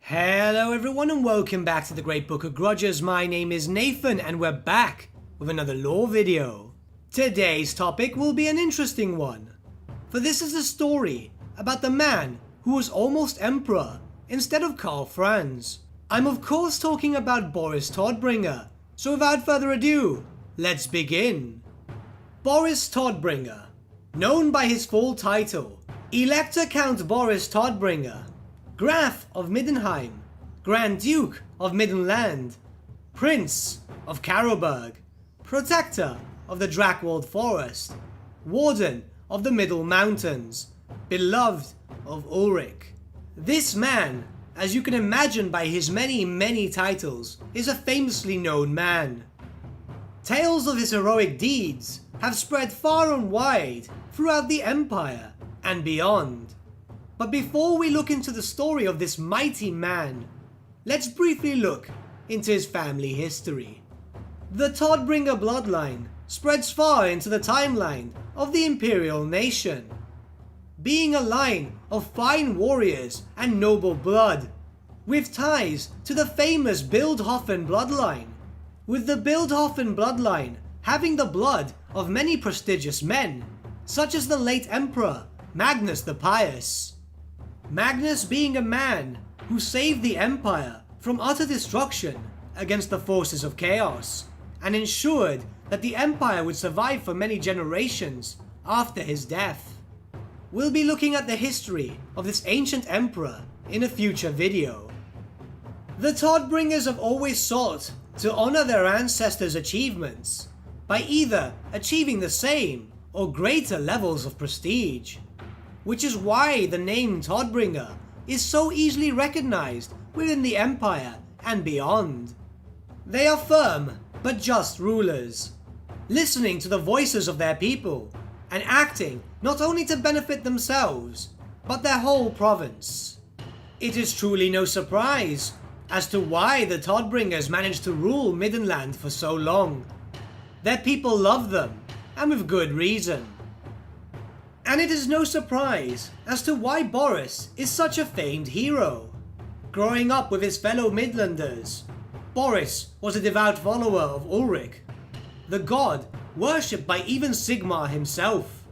Hello everyone and welcome back to the Great Book of Grudges. My name is Nathan and we're back with another lore video. Today's topic will be an interesting one, for this is a story about the man who was almost emperor instead of Karl Franz. I'm of course talking about Boris Todbringer, so without further ado, let's begin. Boris Todbringer, known by his full title, Elector Count Boris Todbringer, Graf of Middenheim, Grand Duke of Middenland, Prince of Karlberg, Protector of the Drakewald Forest, Warden of the Middle Mountains, Beloved of Ulrich. This man, as you can imagine by his many titles, is a famously known man. Tales of his heroic deeds have spread far and wide throughout the Empire and beyond. But before we look into the story of this mighty man, let's briefly look into his family history. The Todbringer bloodline spreads far into the timeline of the Imperial nation, being a line of fine warriors and noble blood, with ties to the famous Bildhofen bloodline, with the Bildhofen bloodline having the blood of many prestigious men, such as the late Emperor Magnus the Pious. Magnus being a man who saved the Empire from utter destruction against the forces of chaos, and ensured that the Empire would survive for many generations after his death. We'll be looking at the history of this ancient emperor in a future video. The Todbringers have always sought to honor their ancestors' achievements by either achieving the same or greater levels of prestige, which is why the name Todbringer is so easily recognized within the Empire and beyond. They are firm but just rulers, listening to the voices of their people and acting not only to benefit themselves but their whole province. It is truly no surprise as to why the Todbringers managed to rule Middenland for so long. Their people love them, and with good reason. And it is no surprise as to why Boris is such a famed hero. Growing up with his fellow Midlanders, Boris was a devout follower of Ulrich, the god worshipped by even Sigmar himself.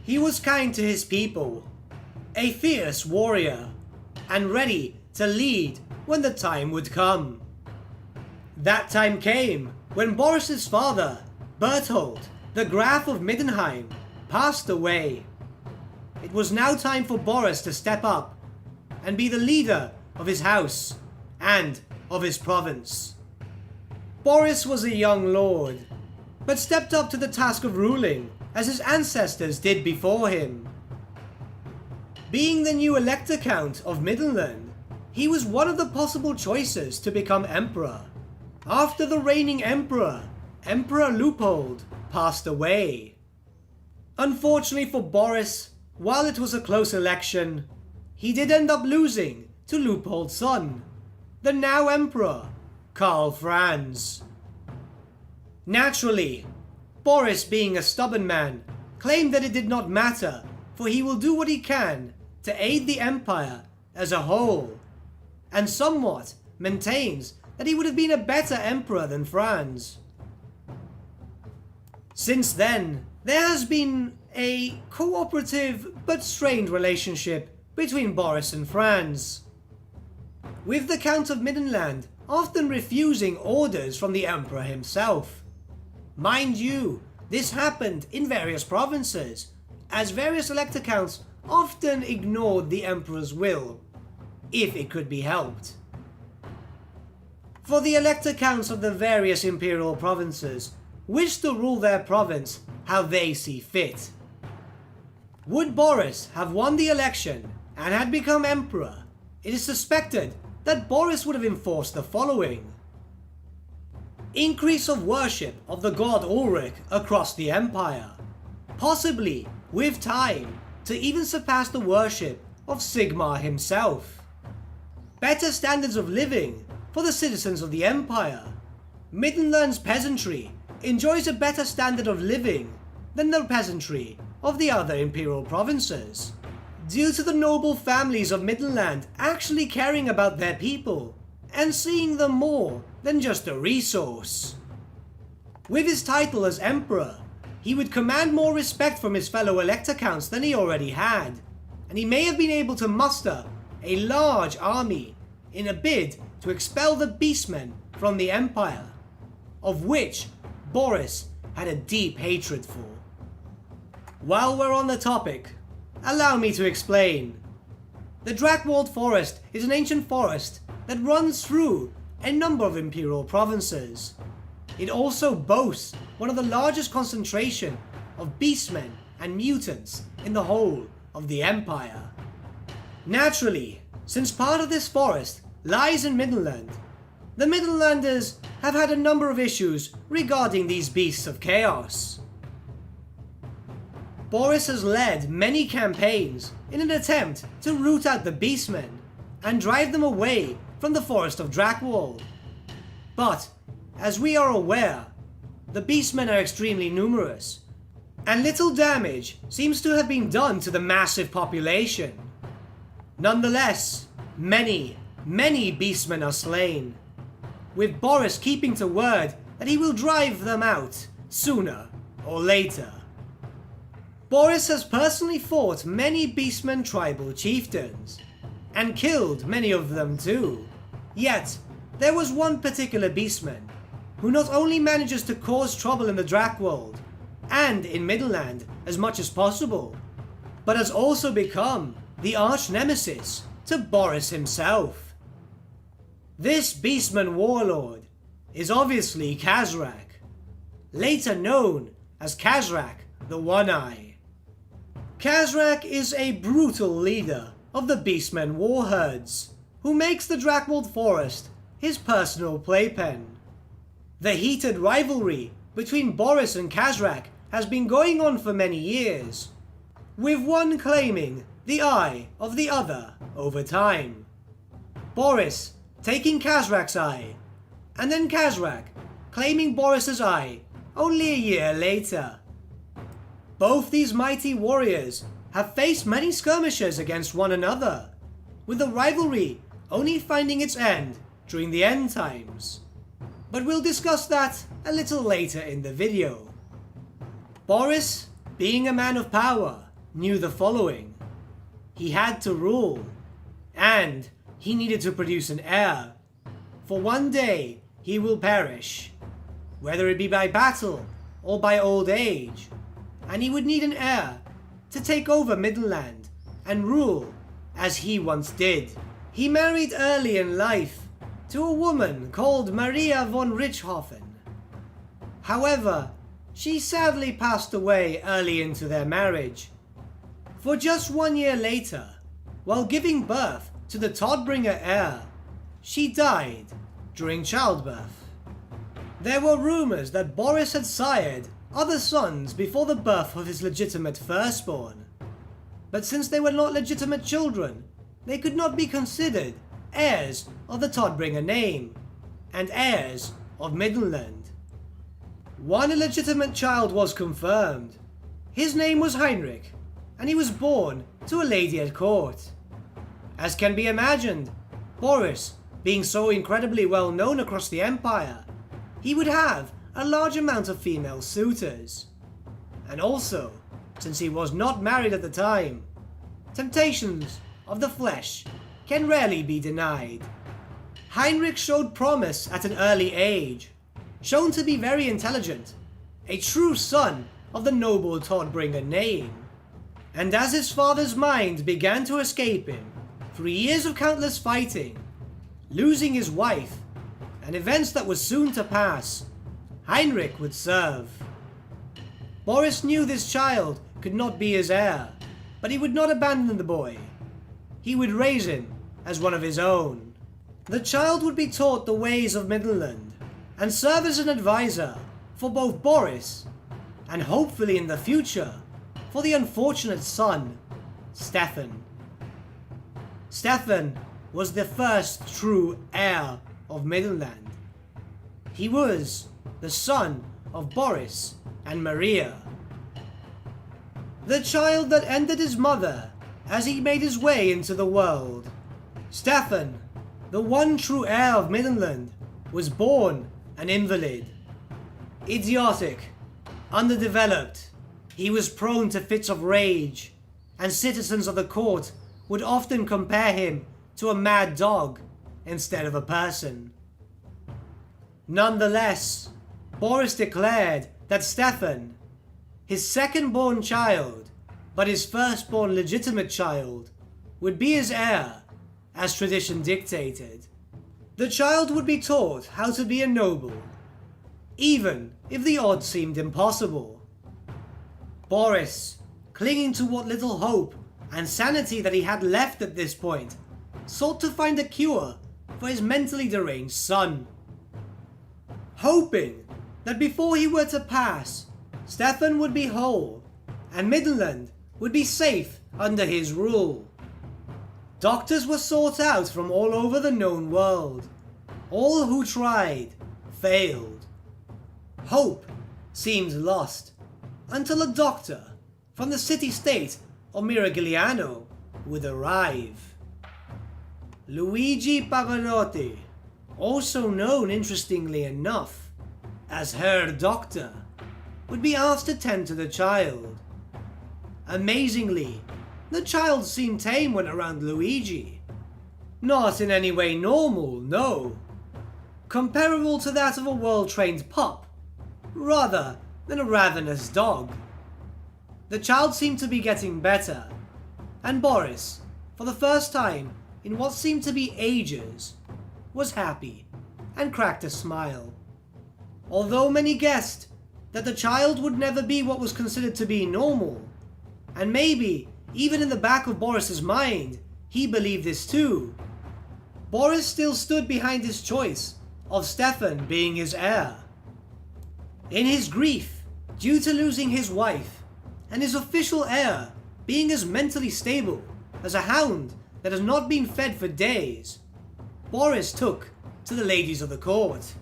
He was kind to his people, a fierce warrior, and ready to lead when the time would come. That time came when Boris's father, Berthold, the Graf of Middenheim, passed away. It was now time for Boris to step up and be the leader of his house and of his province. Boris was a young lord, but stepped up to the task of ruling as his ancestors did before him. Being the new Elector Count of Middenland, he was one of the possible choices to become emperor, after the reigning emperor, Emperor Luitpold, passed away. Unfortunately for Boris, while it was a close election, he did end up losing to Luitpold's son, the now Emperor, Karl Franz. Naturally, Boris, being a stubborn man, claimed that it did not matter, for he will do what he can to aid the Empire as a whole, and somewhat maintains that he would have been a better emperor than Franz. Since then, there has been a cooperative but strained relationship between Boris and Franz, with the Count of Middenland often refusing orders from the Emperor himself. Mind you, this happened in various provinces, as various Elector Counts often ignored the Emperor's will, if it could be helped. For the Elector Counts of the various Imperial provinces wish to rule their province how they see fit. Would Boris have won the election and had become emperor, it is suspected that Boris would have enforced the following: increase of worship of the god Ulrich across the empire, possibly with time to even surpass the worship of Sigmar himself. Better standards of living for the citizens of the empire. Middenland's peasantry enjoys a better standard of living than the peasantry of the other imperial provinces. due to the noble families of Middenland actually caring about their people and seeing them more than just a resource. With his title as Emperor, he would command more respect from his fellow Elector Counts than he already had, and he may have been able to muster a large army in a bid to expel the beastmen from the Empire, of which Boris had a deep hatred for. While we're on the topic, allow me to explain. The Drakewald Forest is an ancient forest that runs through a number of Imperial provinces. It also boasts one of the largest concentration of beastmen and mutants in the whole of the Empire. Naturally, since part of this forest lies in Middenland, the Middenlanders have had a number of issues regarding these beasts of chaos. Boris has led many campaigns in an attempt to root out the beastmen and drive them away from the forest of Drakewald. But, as we are aware, the beastmen are extremely numerous, and little damage seems to have been done to the massive population. Nonetheless, many beastmen are slain, with Boris keeping to word that he will drive them out sooner or later. Boris has personally fought many beastmen tribal chieftains, and killed many of them too. Yet, there was one particular beastman who not only manages to cause trouble in the Drakewald and in Middenland as much as possible, but has also become the arch nemesis to Boris himself. This beastman warlord is obviously Khazrak, later known as Khazrak the One-Eye. Khazrak is a brutal leader of the beastmen war herds, who makes the Drakewald Forest his personal playpen. The heated rivalry between Boris and Khazrak has been going on for many years, with one claiming the eye of the other over time. Boris taking Khazrak's eye, and then Khazrak claiming Boris's eye only a year later. Both these mighty warriors have faced many skirmishes against one another, with the rivalry only finding its end during the end times. But we'll discuss that a little later in the video. Boris, being a man of power, knew the following. He had to rule, and he needed to produce an heir, for one day he will perish, whether it be by battle or by old age, and he would need an heir to take over Middenland and rule as he once did. He married early in life to a woman called Maria von Richthofen. However, she sadly passed away early into their marriage. For just 1 year later, while giving birth to the Todbringer heir, she died during childbirth. There were rumors that Boris had sired other sons before the birth of his legitimate firstborn, but since they were not legitimate children, they could not be considered heirs of the Todbringer name, and heirs of Middenland. One illegitimate child was confirmed. His name was Heinrich, and he was born to a lady at court. As can be imagined, Boris, being so incredibly well known across the Empire, he would have a large amount of female suitors. And also, since he was not married at the time, temptations of the flesh can rarely be denied. Heinrich showed promise at an early age, shown to be very intelligent, a true son of the noble Todbringer name. And as his father's mind began to escape him, 3 years of countless fighting, losing his wife, and events that were soon to pass, Heinrich would serve. Boris knew this child could not be his heir, but he would not abandon the boy. He would raise him as one of his own. The child would be taught the ways of Middenland, and serve as an advisor for both Boris, and hopefully in the future, for the unfortunate son, Stefan. Stefan was the first true heir of Middenland. He was the son of Boris and Maria. The child that ended his mother as he made his way into the world. Stefan, the one true heir of Middenland, was born an invalid. Idiotic, underdeveloped, he was prone to fits of rage, and citizens of the court would often compare him to a mad dog instead of a person. Nonetheless, Boris declared that Stefan, his second-born child, but his first-born legitimate child, would be his heir, as tradition dictated. The child would be taught how to be a noble, even if the odds seemed impossible. Boris, clinging to what little hope and sanity that he had left at this point, sought to find a cure for his mentally deranged son. Hoping that before he were to pass, Stefan would be whole, and Middenland would be safe under his rule. Doctors were sought out from all over the known world. All who tried failed. Hope seemed lost, until a doctor from the city-state of Miragliano would arrive. Luigi Pavarotti, also known interestingly enough as Herr Doctor, would be asked to tend to the child. Amazingly, the child seemed tame when around Luigi. Not in any way normal, no. Comparable to that of a well-trained pup, rather than a ravenous dog. The child seemed to be getting better, and Boris, for the first time in what seemed to be ages, was happy and cracked a smile. Although many guessed that the child would never be what was considered to be normal, and maybe even in the back of Boris's mind he believed this too, Boris still stood behind his choice of Stefan being his heir. In his grief due to losing his wife, and his official heir being as mentally stable as a hound that has not been fed for days, Boris took to the ladies of the court,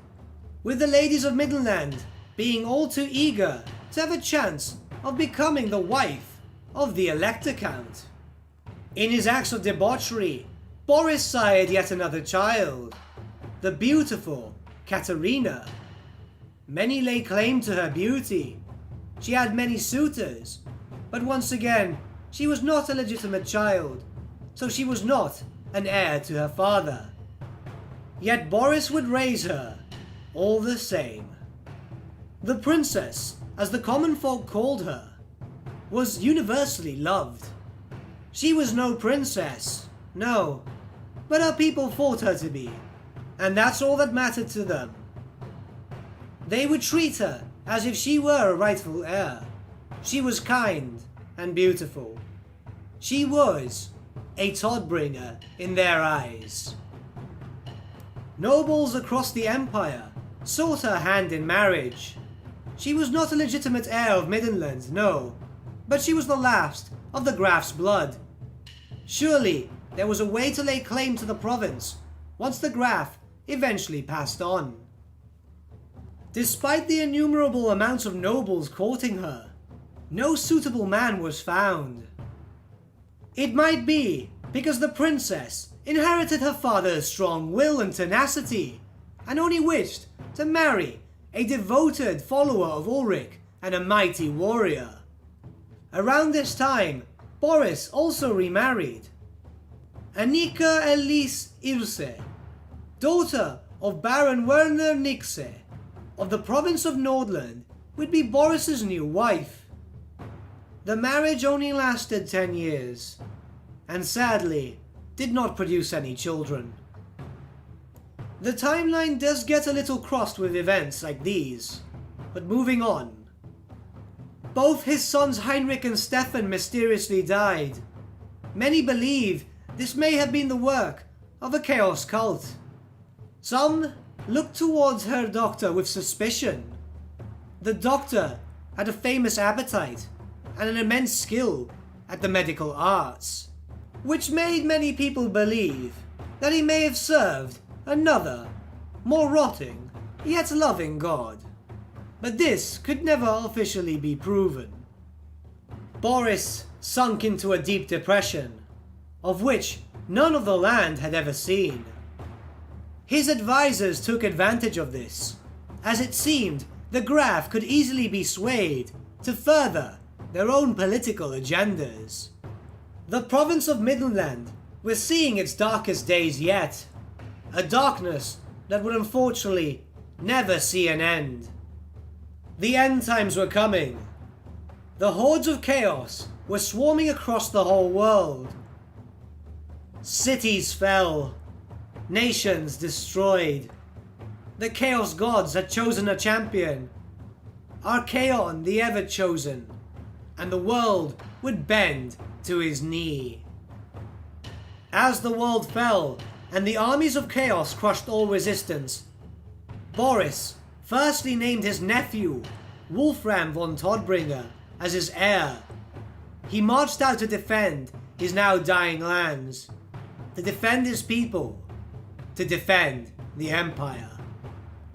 with the ladies of Middenland being all too eager to have a chance of becoming the wife of the Elector Count. In his acts of debauchery, Boris sired yet another child, the beautiful Katerina. Many lay claim to her beauty. She had many suitors, but once again, she was not a legitimate child, so she was not an heir to her father. Yet Boris would raise her, all the same. The princess, as the common folk called her, was universally loved. She was no princess, no, but her people thought her to be, and that's all that mattered to them. They would treat her as if she were a rightful heir. She was kind and beautiful. She was a Todbringer in their eyes. Nobles across the empire sought her hand in marriage. She was not a legitimate heir of Middenland, no, but she was the last of the Graf's blood. Surely there was a way to lay claim to the province once the Graf eventually passed on. Despite the innumerable amounts of nobles courting her, no suitable man was found. It might be because the princess inherited her father's strong will and tenacity, and only wished to marry a devoted follower of Ulrich and a mighty warrior. Around this time, Boris also remarried. Annika Elise Irse, daughter of Baron Werner Nixe, of the province of Nordland, would be Boris's new wife. The marriage only lasted 10 years, and sadly, did not produce any children. The timeline does get a little crossed with events like these, but moving on. Both his sons Heinrich and Stefan mysteriously died. Many believe this may have been the work of a chaos cult. Some look towards Herr Doctor with suspicion. The Doctor had a famous appetite and an immense skill at the medical arts, which made many people believe that he may have served another, more rotting, yet loving god. But this could never officially be proven. Boris sunk into a deep depression, of which none of the land had ever seen. His advisors took advantage of this, as it seemed the Graf could easily be swayed to further their own political agendas. The province of Middenland was seeing its darkest days yet, a darkness that would unfortunately never see an end. The end times were coming. The hordes of chaos were swarming across the whole world. Cities fell, nations destroyed. The Chaos Gods had chosen a champion, Archaon the Ever-Chosen, and the world would bend to his knee. As the world fell and the armies of chaos crushed all resistance, Boris firstly named his nephew, Wolfram von Todbringer, as his heir. He marched out to defend his now dying lands, to defend his people, to defend the Empire.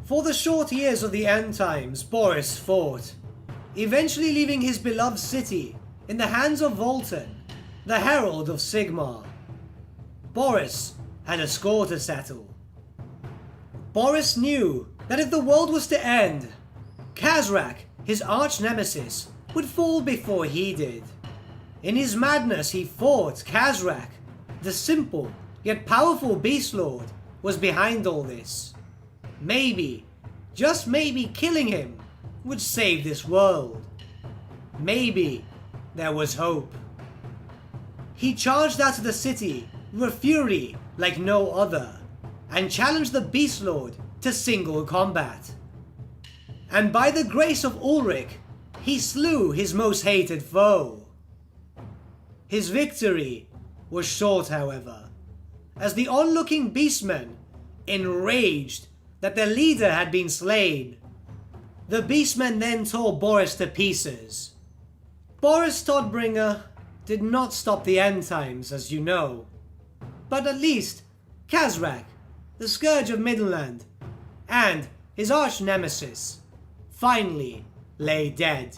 For the short years of the end times, Boris fought, eventually leaving his beloved city in the hands of Voltan, the Herald of Sigmar. Boris had a score to settle. Boris knew that if the world was to end, Khazrak, his arch-nemesis, would fall before he did. In his madness he fought Khazrak. The simple yet powerful Beast Lord was behind all this. Maybe, just maybe, killing him would save this world. Maybe there was hope. He charged out of the city with a fury like no other, and challenged the Beast Lord to single combat. And by the grace of Ulrich, he slew his most hated foe. His victory was short, however, as the onlooking beastmen, enraged that their leader had been slain, the beastmen then tore Boris to pieces. Boris Todbringer did not stop the end times, as you know, but at least Khazrak, the scourge of Middenland, and his arch-nemesis finally lay dead.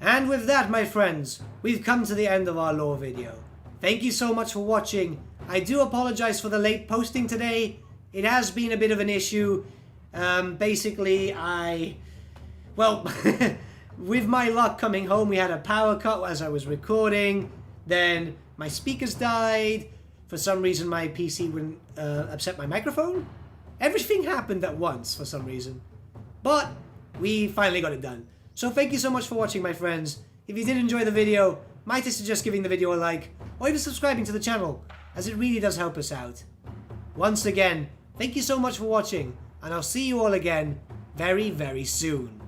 And with that, my friends, we've come to the end of our lore video. Thank you so much for watching. I do apologize for the late posting today. It has been a bit of an issue. Basically, with my luck coming home, we had a power cut as I was recording. Then my speakers died. For some reason, my PC wouldn't upset my microphone. Everything happened at once for some reason. But we finally got it done. So thank you so much for watching, my friends. If you did enjoy the video, might I suggest giving the video a like, or even subscribing to the channel, as it really does help us out. Once again, thank you so much for watching, and I'll see you all again very, very soon.